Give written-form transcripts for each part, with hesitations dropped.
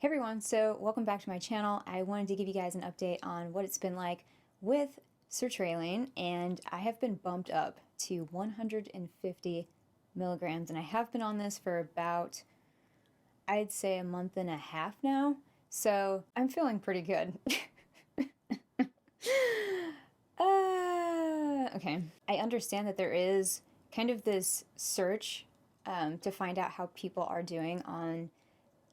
Hey everyone, so welcome back to my channel. I wanted to give you guys an update on what it's been like with Sertraline, and I have been bumped up to 150 milligrams, and I have been on this for about, I'd say, a month and a half now, so I'm feeling pretty good. Okay, I understand that there is kind of this search to find out how people are doing on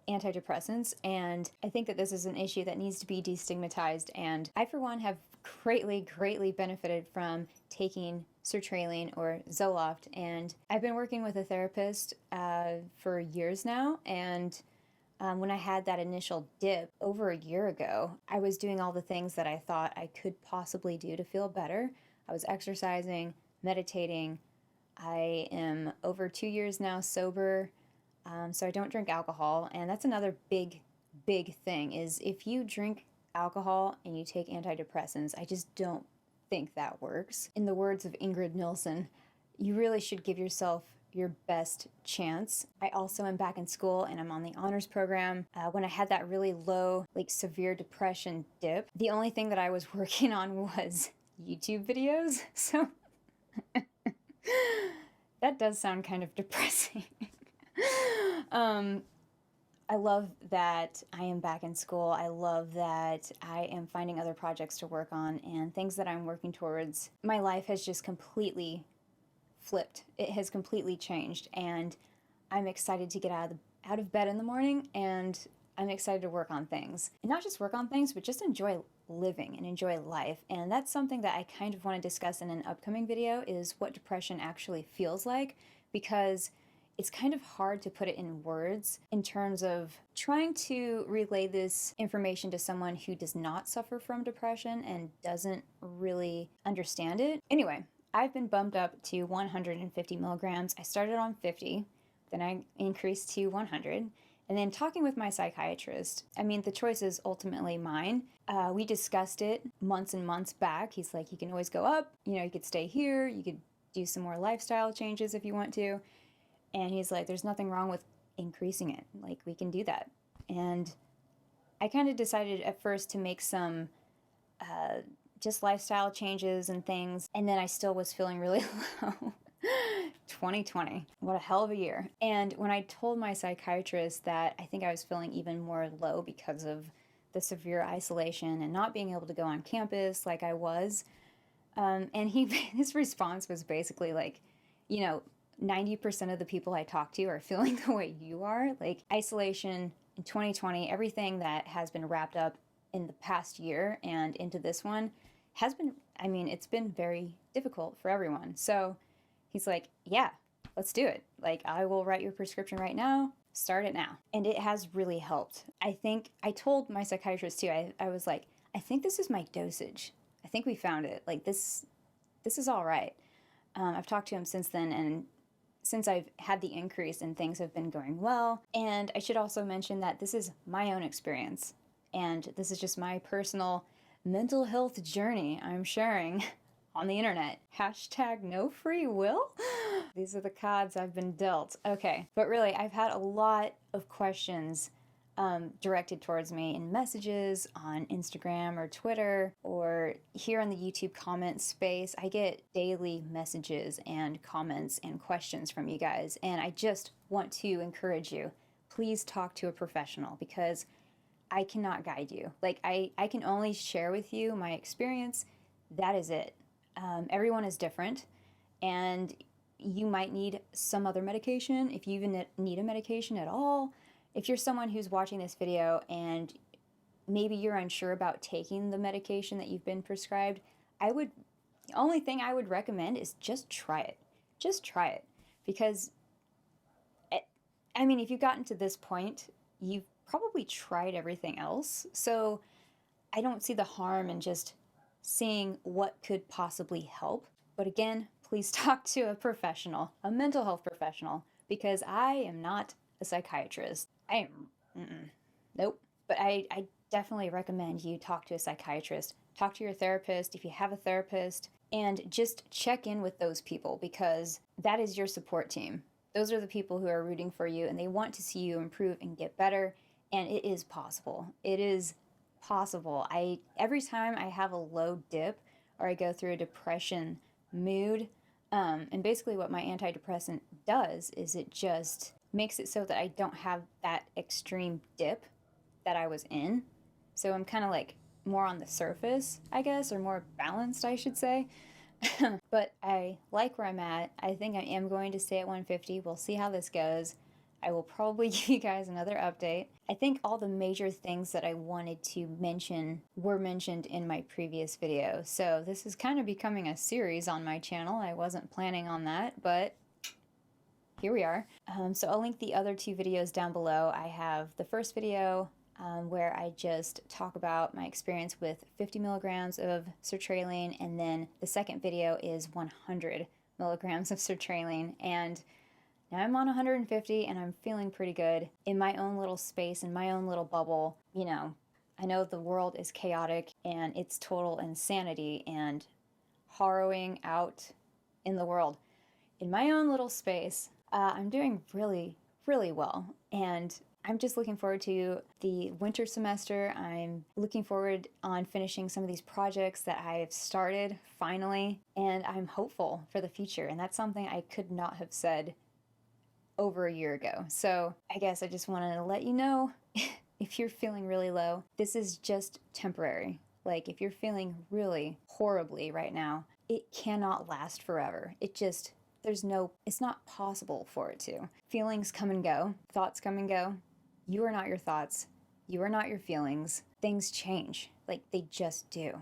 antidepressants, and I think that this is an issue that needs to be destigmatized, and I for one have greatly benefited from taking Sertraline or Zoloft, and I've been working with a therapist for years now, and when I had that initial dip over a year ago, I was doing all the things that I thought I could possibly do to feel better. I was exercising, meditating. I am over 2 years now sober. So I don't drink alcohol, and that's another big thing is if you drink alcohol and you take antidepressants, I just don't think that works. In the words of Ingrid Nilsson, you really should give yourself your best chance. I also am back in school and I'm on the honors program. When I had that really low, like severe depression dip, the only thing that I was working on was YouTube videos. So that does sound kind of depressing. I love that I am back in school. I love that I am finding other projects to work on and things that I'm working towards. My life has just completely flipped. It has completely changed, and I'm excited to get out of bed in the morning, and I'm excited to work on things. And not just work on things, but just enjoy living and enjoy life. And that's something that I kind of want to discuss in an upcoming video, is what depression actually feels like, because it's kind of hard to put it in words in terms of trying to relay this information to someone who does not suffer from depression and doesn't really understand it. Anyway, I've been bumped up to 150 milligrams. I started on 50, then I increased to 100. And then talking with my psychiatrist, I mean, the choice is ultimately mine. We discussed it months and months back. He's like, you can always go up, you could stay here, you could do some more lifestyle changes if you want to. And he's like, there's nothing wrong with increasing it. Like, we can do that. And I kind of decided at first to make some just lifestyle changes and things. And then I still was feeling really low. 2020. What a hell of a year. And when I told my psychiatrist that I think I was feeling even more low because of the severe isolation and not being able to go on campus like I was, and his response was basically like, 90% of the people I talk to are feeling the way you are. Like, isolation in 2020, everything that has been wrapped up in the past year and into this one has been, it's been very difficult for everyone. So he's like, yeah, let's do it. Like, I will write your prescription right now. Start it now. And it has really helped. I think I told my psychiatrist too, I was like, I think this is my dosage. I think we found it. Like, this is all right. I've talked to him since then, and since I've had the increase and things have been going well. And I should also mention that this is my own experience, and this is just my personal mental health journey I'm sharing on the internet. Hashtag no free will. These are the cards I've been dealt. Okay, but really, I've had a lot of questions directed towards me in messages on Instagram or Twitter or here in the YouTube comment space. I get daily messages and comments and questions from you guys, and I just want to encourage you. Please talk to a professional, because I cannot guide you. Like, I can only share with you my experience. That is it. Everyone is different, and you might need some other medication, if you even need a medication at all. If you're someone who's watching this video and maybe you're unsure about taking the medication that you've been prescribed, the only thing I would recommend is just try it. Just try it. Because, if you've gotten to this point, you've probably tried everything else. So I don't see the harm in just seeing what could possibly help. But again, please talk to a professional, a mental health professional, because I am not a psychiatrist. Nope. But I definitely recommend you talk to a psychiatrist, talk to your therapist if you have a therapist, and just check in with those people, because that is your support team. Those are the people who are rooting for you, and they want to see you improve and get better. And it is possible. It is possible. Every time I have a low dip or I go through a depression mood, and basically what my antidepressant does is it just makes it so that I don't have that extreme dip that I was in. So I'm kind of like more on the surface, I guess, or more balanced, I should say. But I like where I'm at. I think I am going to stay at 150. We'll see how this goes. I will probably give you guys another update. I think all the major things that I wanted to mention were mentioned in my previous video. So this is kind of becoming a series on my channel. I wasn't planning on that, but here we are. So I'll link the other two videos down below. I have the first video where I just talk about my experience with 50 milligrams of sertraline, and then the second video is 100 milligrams of sertraline. And now I'm on 150 and I'm feeling pretty good in my own little space, in my own little bubble. You know, I know the world is chaotic and it's total insanity and harrowing out in the world. In my own little space, I'm doing really, really well. And I'm just looking forward to the winter semester. I'm looking forward on finishing some of these projects that I have started finally. And I'm hopeful for the future. And that's something I could not have said over a year ago. So I guess I just wanted to let you know, if you're feeling really low, this is just temporary. Like if you're feeling really horribly right now, it cannot last forever. It's not possible for it to. Feelings come and go, thoughts come and go. You are not your thoughts. You are not your feelings. Things change, like they just do.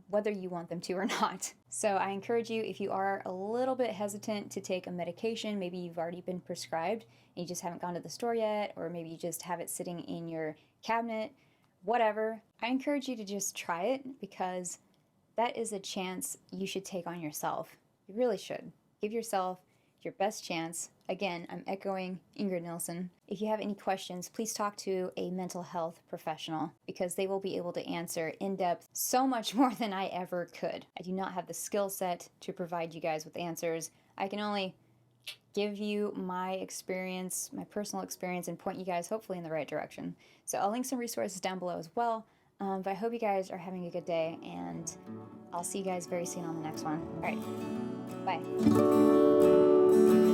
Whether you want them to or not. So I encourage you, if you are a little bit hesitant to take a medication, maybe you've already been prescribed and you just haven't gone to the store yet, or maybe you just have it sitting in your cabinet, whatever, I encourage you to just try it, because that is a chance you should take on yourself. You really should. Give yourself your best chance. Again, I'm echoing Ingrid Nilsson. If you have any questions, please talk to a mental health professional, because they will be able to answer in depth so much more than I ever could. I do not have the skill set to provide you guys with answers. I can only give you my experience, my personal experience, and point you guys hopefully in the right direction. So I'll link some resources down below as well. But I hope you guys are having a good day, and I'll see you guys very soon on the next one. All right, bye.